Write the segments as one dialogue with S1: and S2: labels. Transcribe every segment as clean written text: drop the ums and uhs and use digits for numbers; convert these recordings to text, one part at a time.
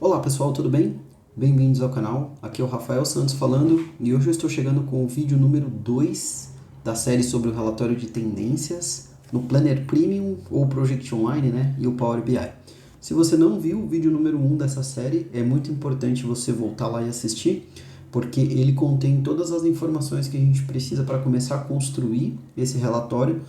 S1: Olá pessoal, tudo bem? Bem-vindos ao canal, aqui é o Rafael Santos falando e hoje eu estou chegando com o vídeo número 2 da série sobre o relatório de tendências no Planner Premium ou Project Online, né, e o Power BI. Se você não viu o vídeo número 1 dessa série, é muito importante você voltar lá e assistir, porque ele contém todas as informações que a gente precisa para começar a construir esse relatório.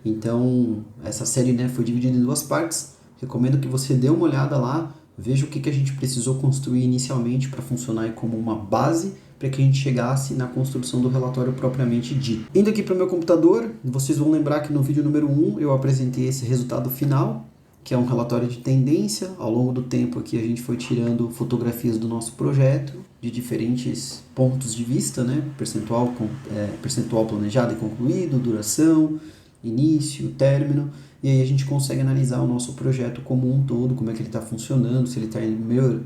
S1: Então, essa série, né, foi dividida em duas partes. Recomendo que você dê uma olhada lá, veja o que a gente precisou construir inicialmente para funcionar como uma base para que a gente chegasse na construção do relatório propriamente dito. Indo aqui para o meu computador, vocês vão lembrar que no vídeo número 1 eu apresentei esse resultado final, que é um relatório de tendência. Ao longo do tempo aqui a gente foi tirando fotografias do nosso projeto de diferentes pontos de vista, né? Percentual planejado e concluído, duração, início, término, e aí a gente consegue analisar o nosso projeto como um todo, como é que ele está funcionando, se ele está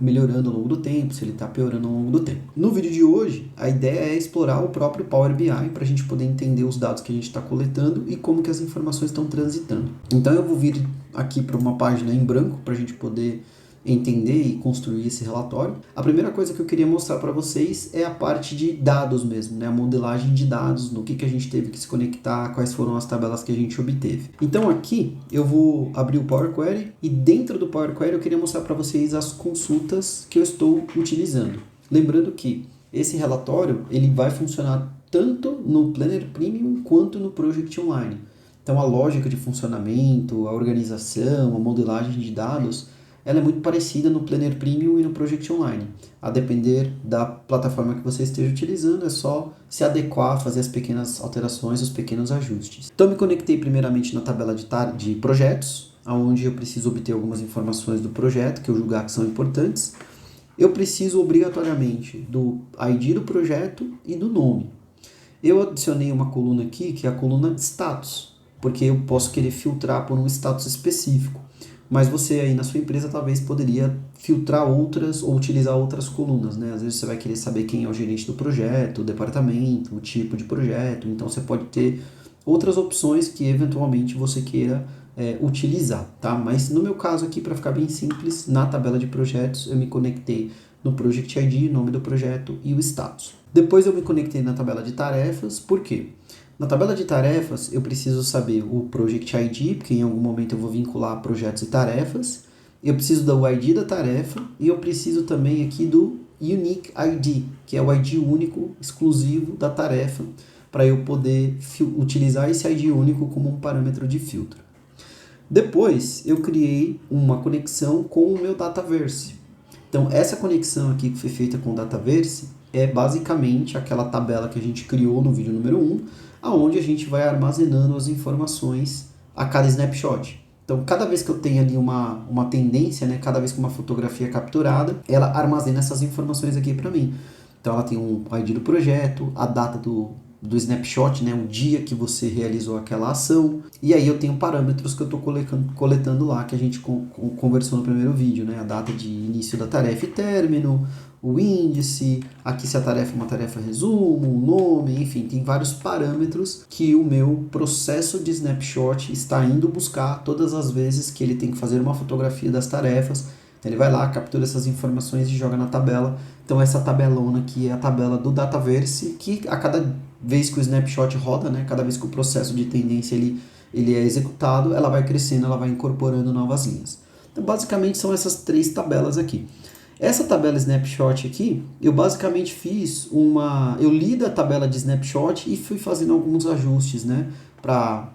S1: melhorando ao longo do tempo, se ele está piorando ao longo do tempo. No vídeo de hoje, a ideia é explorar o próprio Power BI para a gente poder entender os dados que a gente está coletando e como que as informações estão transitando. Então eu vou vir aqui para uma página em branco para a gente poder entender e construir esse relatório. A primeira coisa que eu queria mostrar para vocês é a parte de dados mesmo, né? A modelagem de dados, no que a gente teve que se conectar, quais foram as tabelas que a gente obteve. Então aqui eu vou abrir o Power Query e dentro do Power Query eu queria mostrar para vocês as consultas que eu estou utilizando. Lembrando que esse relatório ele vai funcionar tanto no Planner Premium quanto no Project Online. Então a lógica de funcionamento, a organização, a modelagem de dados, ela é muito parecida no Planner Premium e no Project Online. A depender da plataforma que você esteja utilizando, é só se adequar, fazer as pequenas alterações, os pequenos ajustes. Então, me conectei primeiramente na tabela de projetos, onde eu preciso obter algumas informações do projeto, que eu julgar que são importantes. Eu preciso obrigatoriamente do ID do projeto e do nome. Eu adicionei uma coluna aqui, que é a coluna status, porque eu posso querer filtrar por um status específico. Mas você aí na sua empresa talvez poderia filtrar outras ou utilizar outras colunas, né? Às vezes você vai querer saber quem é o gerente do projeto, o departamento, o tipo de projeto. Então você pode ter outras opções que eventualmente você queira utilizar, tá? Mas no meu caso aqui, para ficar bem simples, na tabela de projetos eu me conectei no Project ID, nome do projeto e o status. Depois eu me conectei na tabela de tarefas, por quê? Na tabela de tarefas, eu preciso saber o Project ID, porque em algum momento eu vou vincular projetos e tarefas. Eu preciso do ID da tarefa e eu preciso também aqui do Unique ID, que é o ID único, exclusivo da tarefa, para eu poder utilizar esse ID único como um parâmetro de filtro. Depois, eu criei uma conexão com o meu Dataverse. Então, essa conexão aqui que foi feita com o Dataverse é basicamente aquela tabela que a gente criou no vídeo número 1, aonde a gente vai armazenando as informações a cada snapshot. Então, cada vez que eu tenho ali uma tendência, né, cada vez que uma fotografia é capturada, ela armazena essas informações aqui para mim. Então, ela tem um ID do projeto, a data do snapshot, né, o dia que você realizou aquela ação, e aí eu tenho parâmetros que eu estou coletando lá, que a gente conversou no primeiro vídeo, né, a data de início da tarefa e término, o índice, aqui se a tarefa é uma tarefa resumo, o nome, enfim, tem vários parâmetros que o meu processo de snapshot está indo buscar todas as vezes que ele tem que fazer uma fotografia das tarefas. Ele vai lá, captura essas informações e joga na tabela. Então essa tabelona aqui é a tabela do Dataverse, que a cada vez que o snapshot roda, né, cada vez que o processo de tendência ele é executado, ela vai crescendo, ela vai incorporando novas linhas. Então basicamente são essas três tabelas aqui. Essa tabela snapshot aqui, eu basicamente eu li da tabela de snapshot e fui fazendo alguns ajustes, né, para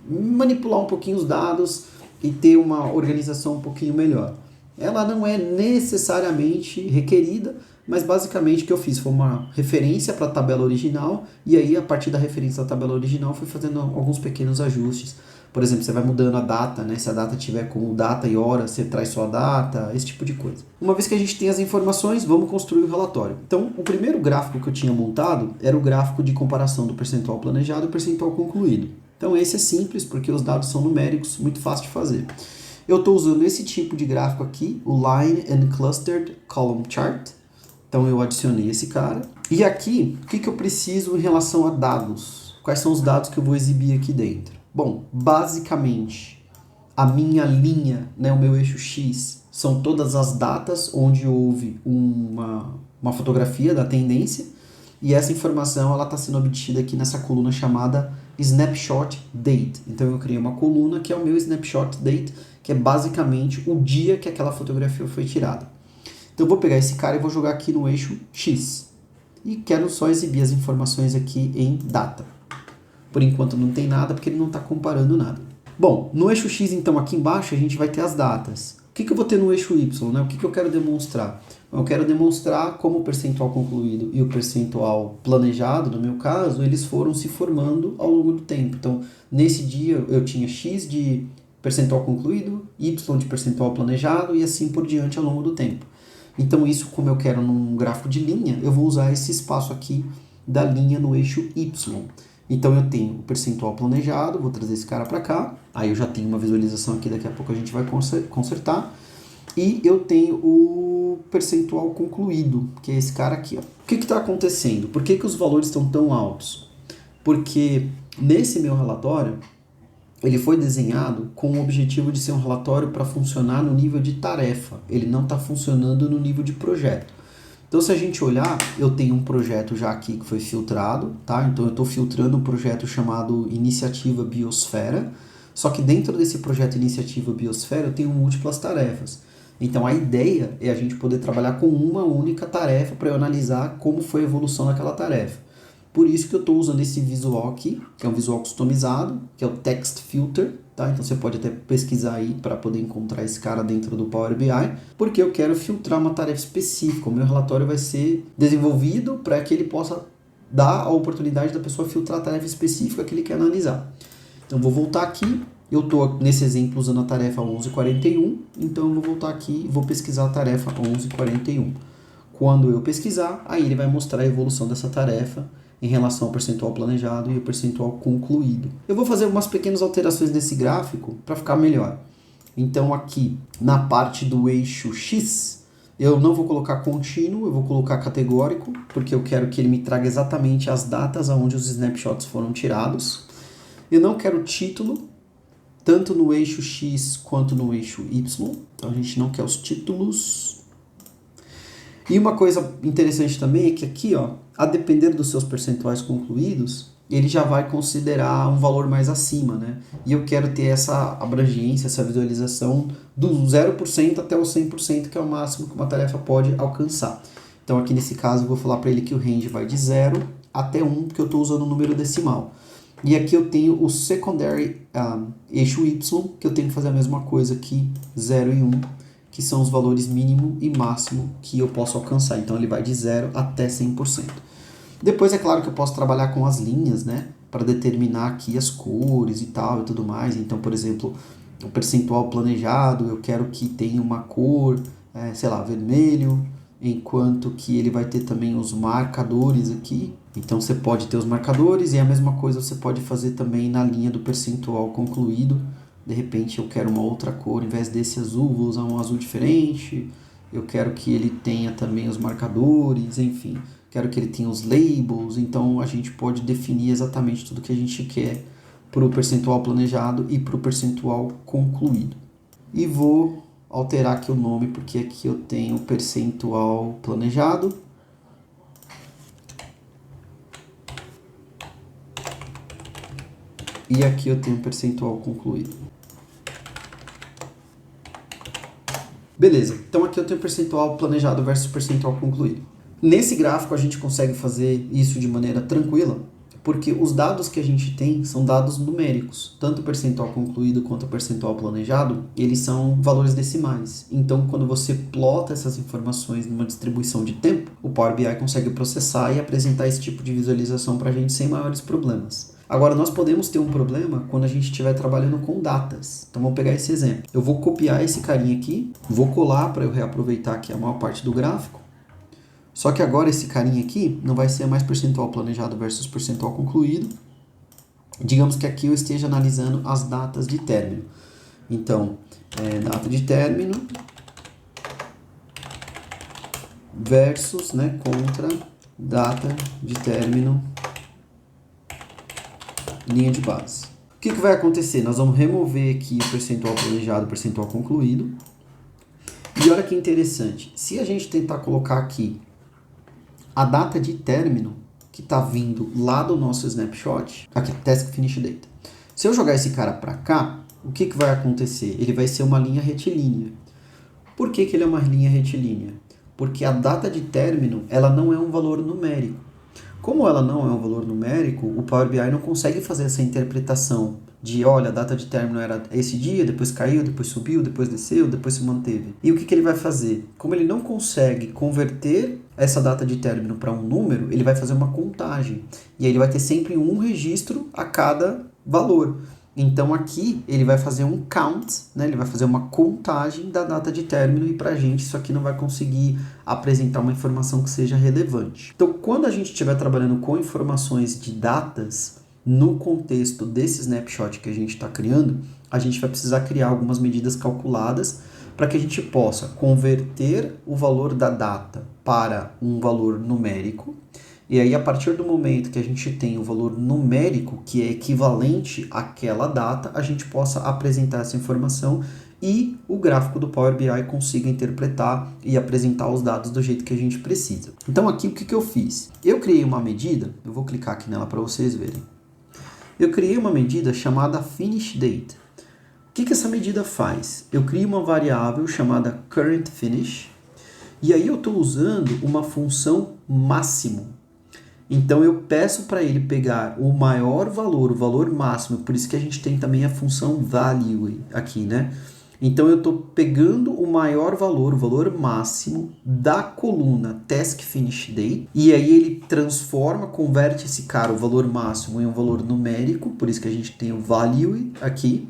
S1: manipular um pouquinho os dados e ter uma organização um pouquinho melhor. Ela não é necessariamente requerida, mas basicamente o que eu fiz foi uma referência para a tabela original e aí a partir da referência da tabela original fui fazendo alguns pequenos ajustes. Por exemplo, você vai mudando a data, né? Se a data tiver como data e hora, você traz sua data, esse tipo de coisa. Uma vez que a gente tem as informações, vamos construir o relatório. Então, o primeiro gráfico que eu tinha montado era o gráfico de comparação do percentual planejado e percentual concluído. Então, esse é simples porque os dados são numéricos, muito fácil de fazer. Eu estou usando esse tipo de gráfico aqui, o Line and Clustered Column Chart. Então, eu adicionei esse cara. E aqui, o que eu preciso em relação a dados? Quais são os dados que eu vou exibir aqui dentro? Bom, basicamente, a minha linha, né, o meu eixo X, são todas as datas onde houve uma fotografia da tendência, e essa informação ela está sendo obtida aqui nessa coluna chamada Snapshot Date. Então eu criei uma coluna que é o meu Snapshot Date, que é basicamente o dia que aquela fotografia foi tirada. Então eu vou pegar esse cara e vou jogar aqui no eixo X. E quero só exibir as informações aqui em data. Por enquanto não tem nada, porque ele não está comparando nada. Bom, no eixo X, então, aqui embaixo, a gente vai ter as datas. O que eu vou ter no eixo Y, né? O que eu quero demonstrar? Eu quero demonstrar como o percentual concluído e o percentual planejado, no meu caso, eles foram se formando ao longo do tempo. Então, nesse dia, eu tinha X de percentual concluído, Y de percentual planejado e assim por diante ao longo do tempo. Então, isso, como eu quero num gráfico de linha, eu vou usar esse espaço aqui da linha no eixo Y. Então eu tenho o percentual planejado, vou trazer esse cara para cá, aí eu já tenho uma visualização aqui, daqui a pouco a gente vai consertar, e eu tenho o percentual concluído, que é esse cara aqui. Ó. O que está acontecendo? Por que os valores estão tão altos? Porque nesse meu relatório, ele foi desenhado com o objetivo de ser um relatório para funcionar no nível de tarefa, ele não está funcionando no nível de projeto. Então, se a gente olhar, eu tenho um projeto já aqui que foi filtrado, tá? Então, eu estou filtrando um projeto chamado Iniciativa Biosfera, só que dentro desse projeto Iniciativa Biosfera eu tenho múltiplas tarefas. Então, a ideia é a gente poder trabalhar com uma única tarefa para eu analisar como foi a evolução daquela tarefa. Por isso que eu estou usando esse visual aqui, que é um visual customizado, que é o Text Filter, tá? Então você pode até pesquisar aí para poder encontrar esse cara dentro do Power BI, porque eu quero filtrar uma tarefa específica. O meu relatório vai ser desenvolvido para que ele possa dar a oportunidade da pessoa filtrar a tarefa específica que ele quer analisar. Então vou voltar aqui, eu estou nesse exemplo usando a tarefa 1141, então eu vou voltar aqui e vou pesquisar a tarefa 1141. Quando eu pesquisar, aí ele vai mostrar a evolução dessa tarefa em relação ao percentual planejado e o percentual concluído. Eu vou fazer umas pequenas alterações nesse gráfico para ficar melhor. Então aqui na parte do eixo X, eu não vou colocar contínuo, eu vou colocar categórico, porque eu quero que ele me traga exatamente as datas onde os snapshots foram tirados. Eu não quero título, tanto no eixo X quanto no eixo Y. Então a gente não quer os títulos. E uma coisa interessante também é que aqui, ó, a depender dos seus percentuais concluídos, ele já vai considerar um valor mais acima, né? E eu quero ter essa abrangência, essa visualização do 0% até o 100%, que é o máximo que uma tarefa pode alcançar. Então aqui nesse caso eu vou falar para ele que o range vai de 0 até 1, porque eu estou usando o número decimal. E aqui eu tenho o secondary eixo Y, que eu tenho que fazer a mesma coisa aqui, 0 e 1, que são os valores mínimo e máximo que eu posso alcançar. Então ele vai de 0 até 100%. Depois é claro que eu posso trabalhar com as linhas, né, para determinar aqui as cores e tal e tudo mais. Então, por exemplo, o percentual planejado, eu quero que tenha uma cor, sei lá, vermelho, enquanto que ele vai ter também os marcadores aqui. Então você pode ter os marcadores e a mesma coisa você pode fazer também na linha do percentual concluído. De repente eu quero uma outra cor, em vez desse azul, vou usar um azul diferente. Eu quero que ele tenha também os marcadores, enfim. Quero que ele tenha os labels. Então a gente pode definir exatamente tudo que a gente quer para o percentual planejado e para o percentual concluído. E vou alterar aqui o nome, porque aqui eu tenho percentual planejado. E aqui eu tenho percentual concluído. Beleza, então aqui eu tenho percentual planejado versus percentual concluído. Nesse gráfico a gente consegue fazer isso de maneira tranquila, porque os dados que a gente tem são dados numéricos. Tanto o percentual concluído quanto o percentual planejado, eles são valores decimais. Então, quando você plota essas informações numa distribuição de tempo, o Power BI consegue processar e apresentar esse tipo de visualização para a gente sem maiores problemas. Agora, nós podemos ter um problema quando a gente estiver trabalhando com datas. Então, vamos pegar esse exemplo. Eu vou copiar esse carinha aqui, vou colar para eu reaproveitar aqui a maior parte do gráfico. Só que agora esse carinha aqui não vai ser mais percentual planejado versus percentual concluído. Digamos que aqui eu esteja analisando as datas de término. Então, data de término versus, né, contra data de término linha de base. O que vai acontecer? Nós vamos remover aqui o percentual planejado e o percentual concluído. E olha que interessante, se a gente tentar colocar aqui a data de término que está vindo lá do nosso snapshot, aqui, task finish date. Se eu jogar esse cara para cá, o que vai acontecer? Ele vai ser uma linha retilínea. Por que ele é uma linha retilínea? Porque a data de término, ela não é um valor numérico. Como ela não é um valor numérico, o Power BI não consegue fazer essa interpretação de, olha, a data de término era esse dia, depois caiu, depois subiu, depois desceu, depois se manteve. E o que ele vai fazer? Como ele não consegue converter essa data de término para um número, ele vai fazer uma contagem. E aí ele vai ter sempre um registro a cada valor. Então aqui ele vai fazer um count, né? Ele vai fazer uma contagem da data de término e para a gente isso aqui não vai conseguir apresentar uma informação que seja relevante. Então quando a gente estiver trabalhando com informações de datas no contexto desse snapshot que a gente está criando, a gente vai precisar criar algumas medidas calculadas para que a gente possa converter o valor da data para um valor numérico. E aí, a partir do momento que a gente tem o valor numérico, que é equivalente àquela data, a gente possa apresentar essa informação e o gráfico do Power BI consiga interpretar e apresentar os dados do jeito que a gente precisa. Então, aqui, o que eu fiz? Eu criei uma medida, eu vou clicar aqui nela para vocês verem. Eu criei uma medida chamada Finish Date. O que essa medida faz? Eu crio uma variável chamada Current Finish, e aí eu estou usando uma função máximo. Então eu peço para ele pegar o maior valor, o valor máximo, por isso que a gente tem também a função value aqui, né? Então eu estou pegando o maior valor, o valor máximo da coluna Task Finish Date, e aí ele transforma, converte esse cara, o valor máximo, em um valor numérico, por isso que a gente tem o value aqui,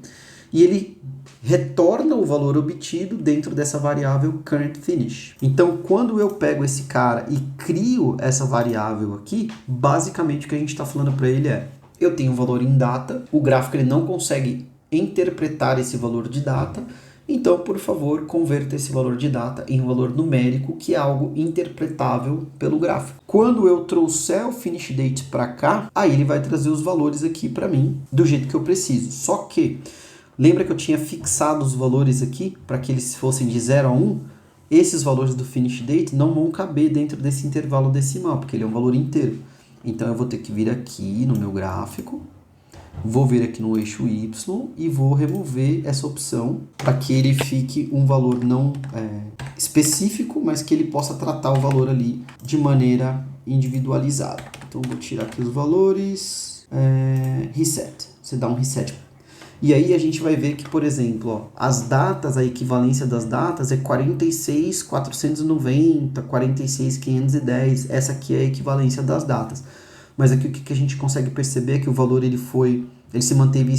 S1: e ele retorna o valor obtido dentro dessa variável current finish. Então, quando eu pego esse cara e crio essa variável aqui, basicamente o que a gente está falando para ele é, eu tenho um valor em data, o gráfico ele não consegue interpretar esse valor de data, então, por favor, converta esse valor de data em um valor numérico, que é algo interpretável pelo gráfico. Quando eu trouxer o finish date para cá, aí ele vai trazer os valores aqui para mim, do jeito que eu preciso. Só que lembra que eu tinha fixado os valores aqui para que eles fossem de 0 a 1? Esses valores do finish date não vão caber dentro desse intervalo decimal, porque ele é um valor inteiro. Então eu vou ter que vir aqui no meu gráfico, vou vir aqui no eixo Y e vou remover essa opção para que ele fique um valor não específico, mas que ele possa tratar o valor ali de maneira individualizada. Então vou tirar aqui os valores, reset, você dá um reset. E aí a gente vai ver que, por exemplo, ó, as datas, a equivalência das datas é 46.490, 46.510, essa aqui é a equivalência das datas. Mas aqui o que a gente consegue perceber é que o valor ele se manteve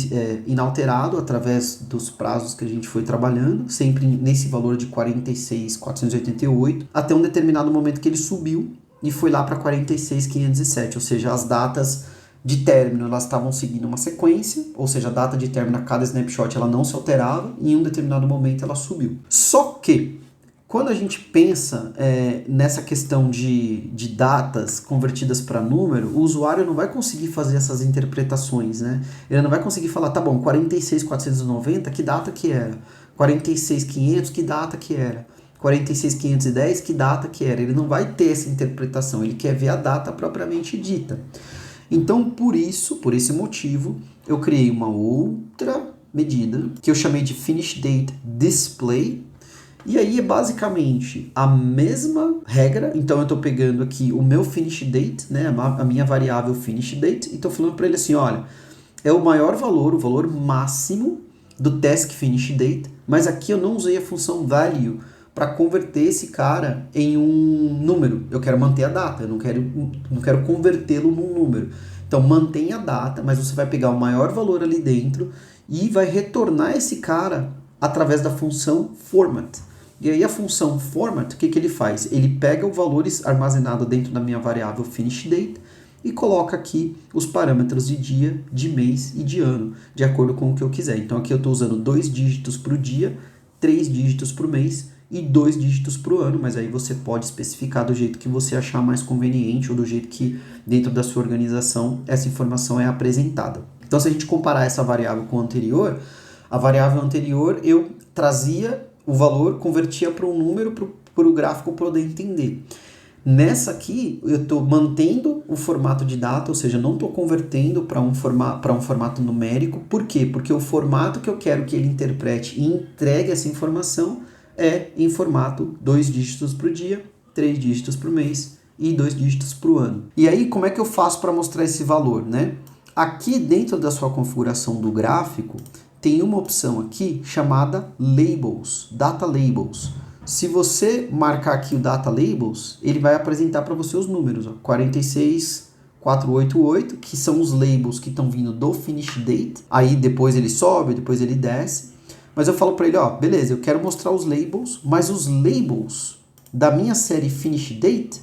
S1: inalterado através dos prazos que a gente foi trabalhando, sempre nesse valor de 46.488, até um determinado momento que ele subiu e foi lá para 46.507, ou seja, as datas de término, elas estavam seguindo uma sequência, ou seja, a data de término a cada snapshot ela não se alterava e em um determinado momento ela subiu. Só que, quando a gente pensa nessa questão de datas convertidas para número, o usuário não vai conseguir fazer essas interpretações, né? Ele não vai conseguir falar, tá bom, 46.490, que data que era? 46.500, que data que era? 46.510, que data que era? Ele não vai ter essa interpretação, ele quer ver a data propriamente dita. Então, por esse motivo, eu criei uma outra medida que eu chamei de Finish Date Display. E aí é basicamente a mesma regra. Então, eu estou pegando aqui o meu Finish Date, né, a minha variável Finish Date, e estou falando para ele assim, olha, é o maior valor, o valor máximo do Task Finish Date, mas aqui eu não usei a função value para converter esse cara em um número. Eu quero manter a data, eu não quero convertê-lo num número. Então, mantém a data, mas você vai pegar o maior valor ali dentro e vai retornar esse cara através da função format. E aí a função format, o que ele faz? Ele pega os valores armazenados dentro da minha variável finish date e coloca aqui os parâmetros de dia, de mês e de ano, de acordo com o que eu quiser. Então, aqui eu estou usando 2 dígitos para o dia, 3 dígitos para o mês e 2 dígitos para o ano, mas aí você pode especificar do jeito que você achar mais conveniente ou do jeito que dentro da sua organização essa informação é apresentada. Então, se a gente comparar essa variável com a variável anterior eu trazia o valor, convertia para um número para o gráfico poder entender. Nessa aqui, eu estou mantendo o formato de data, ou seja, não estou convertendo para um formato numérico. Por quê? Porque o formato que eu quero que ele interprete e entregue essa informação é em formato 2 dígitos para o dia, 3 dígitos para o mês e 2 dígitos para o ano. E aí, como é que eu faço para mostrar esse valor, né? Aqui dentro da sua configuração do gráfico, tem uma opção aqui chamada Labels, Data Labels. Se você marcar aqui o Data Labels, ele vai apresentar para você os números, ó, 46488, que são os labels que estão vindo do Finish Date. Aí depois ele sobe, depois ele desce. Mas eu falo para ele, ó, beleza, eu quero mostrar os labels, mas os labels da minha série Finish Date,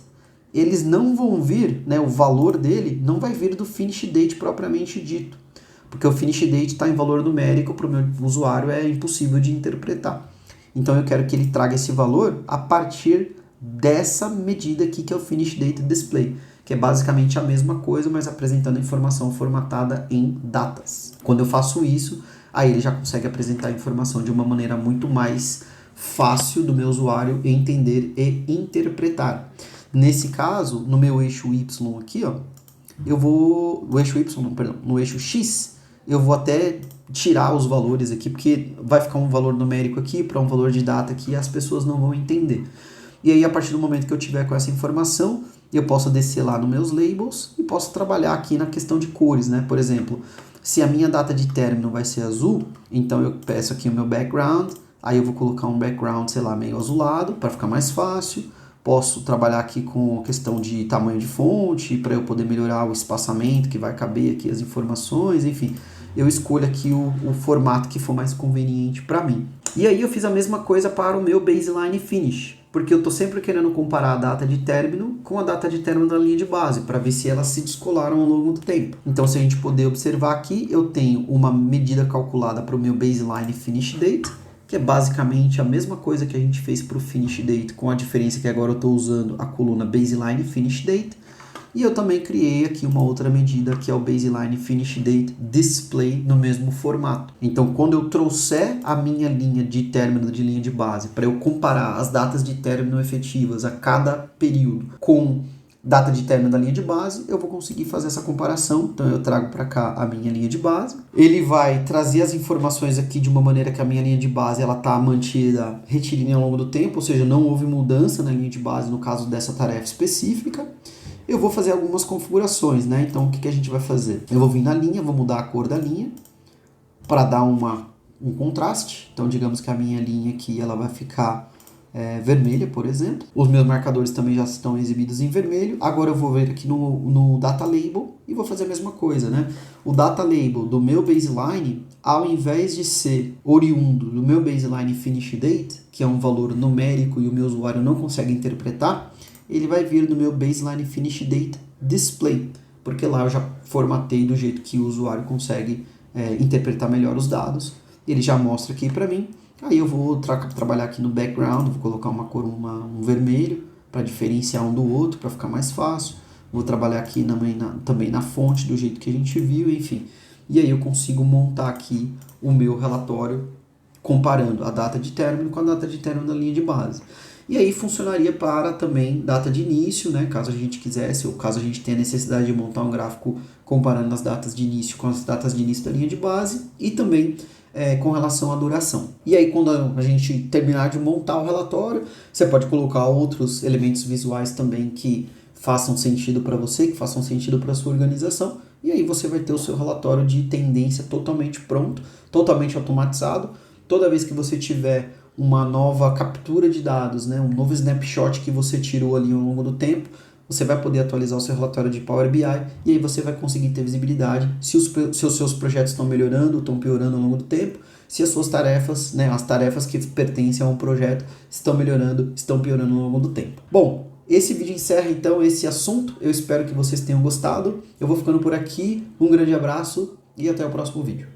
S1: eles não vão vir, né, o valor dele não vai vir do Finish Date propriamente dito. Porque o Finish Date está em valor numérico, para o meu usuário é impossível de interpretar. Então eu quero que ele traga esse valor a partir dessa medida aqui que é o Finish Date Display, que é basicamente a mesma coisa, mas apresentando informação formatada em datas. Quando eu faço isso, aí ele já consegue apresentar a informação de uma maneira muito mais fácil do meu usuário entender e interpretar. Nesse caso, no meu eixo Y aqui, ó, no eixo X, eu vou até tirar os valores aqui, porque vai ficar um valor numérico aqui para um valor de data aqui e as pessoas não vão entender. E aí, a partir do momento que eu tiver com essa informação, eu posso descer lá nos meus labels e posso trabalhar aqui na questão de cores, né? Por exemplo, se a minha data de término vai ser azul, então eu peço aqui o meu background, aí eu vou colocar um background, sei lá, meio azulado, para ficar mais fácil. Posso trabalhar aqui com a questão de tamanho de fonte, para eu poder melhorar o espaçamento que vai caber aqui as informações, enfim. Eu escolho aqui o formato que for mais conveniente para mim. E aí eu fiz a mesma coisa para o meu baseline finish, porque eu estou sempre querendo comparar a data de término com a data de término da linha de base, para ver se elas se descolaram ao longo do tempo. Então, se a gente puder observar aqui, eu tenho uma medida calculada para o meu baseline finish date, que é basicamente a mesma coisa que a gente fez para o finish date, com a diferença que agora eu estou usando a coluna baseline finish date. E eu também criei aqui uma outra medida que é o Baseline Finish Date Display no mesmo formato. Então, quando eu trouxer a minha linha de término de linha de base para eu comparar as datas de término efetivas a cada período com data de término da linha de base, eu vou conseguir fazer essa comparação. Então, eu trago para cá a minha linha de base. Ele vai trazer as informações aqui de uma maneira que a minha linha de base ela está mantida retilínea ao longo do tempo, ou seja, não houve mudança na linha de base no caso dessa tarefa específica. Eu vou fazer algumas configurações, né? Então, o que a gente vai fazer? Eu vou vir na linha, vou mudar a cor da linha para dar um contraste. Então, digamos que a minha linha aqui ela vai ficar vermelha, por exemplo. Os meus marcadores também já estão exibidos em vermelho. Agora eu vou ver aqui no Data Label e vou fazer a mesma coisa, né? O Data Label do meu baseline, ao invés de ser oriundo do meu baseline Finish Date, que é um valor numérico e o meu usuário não consegue interpretar, ele vai vir no meu Baseline Finish Date Display, porque lá eu já formatei do jeito que o usuário consegue interpretar melhor os dados. Ele já mostra aqui para mim. Aí eu vou trabalhar aqui no background, vou colocar uma cor, um vermelho, para diferenciar um do outro, para ficar mais fácil. Vou trabalhar aqui também na fonte, do jeito que a gente viu, enfim. E aí eu consigo montar aqui o meu relatório comparando a data de término com a data de término da linha de base. E aí funcionaria para também data de início, né, caso a gente quisesse, ou caso a gente tenha necessidade de montar um gráfico comparando as datas de início com as datas de início da linha de base, e também com relação à duração. E aí quando a gente terminar de montar o relatório, você pode colocar outros elementos visuais também que façam sentido para você, que façam sentido para a sua organização, e aí você vai ter o seu relatório de tendência totalmente pronto, totalmente automatizado. Toda vez que você tiver uma nova captura de dados, né, um novo snapshot que você tirou ali ao longo do tempo, você vai poder atualizar o seu relatório de Power BI e aí você vai conseguir ter visibilidade se os seus projetos estão melhorando, estão piorando ao longo do tempo, se as suas tarefas, né, as tarefas que pertencem a um projeto estão melhorando, estão piorando ao longo do tempo. Bom, esse vídeo encerra então esse assunto, eu espero que vocês tenham gostado, eu vou ficando por aqui, um grande abraço e até o próximo vídeo.